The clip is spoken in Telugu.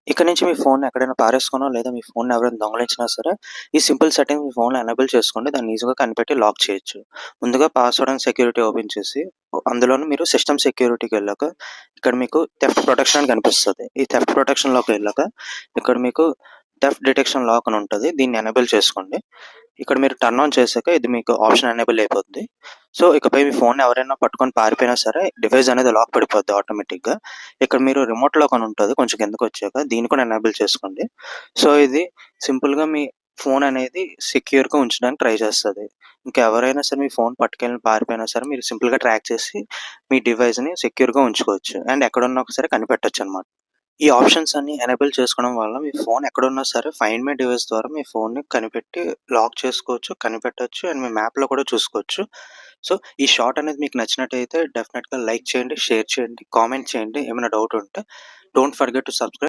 ఇక నుంచి మీ ఫోన్‌ని ఎక్కడైనా పారేసుకున్నా, లేదా మీ ఫోన్‌ని ఎవరైనా దొంగిలించినా సరే, ఈ సింపుల్ సెట్టింగ్ మీ ఫోన్‌లో ఎనేబుల్ చేసుకోండి. దాన్ని ఈజీగా కనిపెట్టి లాక్ చేయొచ్చు. ముందుగా పాస్వర్డ్ అండ్ సెక్యూరిటీ ఓపెన్ చేసి, అందులోను మీరు సిస్టమ్ సెక్యూరిటీకెళ్ళాక, ఇక్కడ మీకు థెఫ్ట్ ప్రొటెక్షన్ అని కనిపిస్తది. ఈ థెఫ్ట్ ప్రొటెక్షన్‌లోకెళ్ళాక, ఇక్కడ మీకు థెఫ్ట్ డిటెక్షన్ లాక్ అని ఉంటది. దీన్ని ఎనేబుల్ చేసుకోండి. ఇక్కడ మీరు టర్న్ ఆన్ చేశాక ఇది మీకు ఆప్షన్ ఎనేబుల్ అయిపోద్ది. సో, ఇకపై మీ ఫోన్‌ని ఎవరైనా పట్టుకొని పారిపోయినా సరే, డివైస్ అనేది లాక్ పడిపోద్ది ఆటోమేటిక్‌గా. ఇక్కడ మీరు రిమోట్ లాక్ అని ఉంటది కొంచెం కిందకొచ్చాక. దీన్ని కూడా ఎనేబుల్ చేసుకోండి. సో, ఇది సింపుల్‌గా మీ ఫోన్ అనేది సెక్యూర్‌గా ఉంచడానికి ట్రై చేస్తది. ఇంకెవరైనా సరే మీ ఫోన్ పట్టుకెళ్ళి పారిపోయినా సరే, మీరు సింపుల్‌గా ట్రాక్ చేసి మీ డివైస్‌ని సెక్యూర్‌గా ఉంచుకోవచ్చు. అండ్ ఎక్కడున్నా సరే కనిపెట్టొచ్చనమాట. ఈ ఆప్షన్స్ అన్నీ ఎనేబుల్ చేసుకోవడం వల్ల మీ ఫోన్ ఎక్కడున్నా సరే ఫైండ్ మై డివైస్ ద్వారా మీ ఫోన్‌ని కనిపెట్టి లాక్ చేసుకోవచ్చు, కనిపెట్టొచ్చు అండ్ మీ మ్యాప్‌లో కూడా చూసుకోవచ్చు. సో, ఈ షార్ట్ అనేది మీకు నచ్చినట్టయితే డెఫినిట్‌గా లైక్ చేయండి, షేర్ చేయండి, కామెంట్ చేయండి. ఏమైనా డౌట్ ఉంటే డోంట్ ఫర్గెట్ టు సబ్స్క్రైబ్.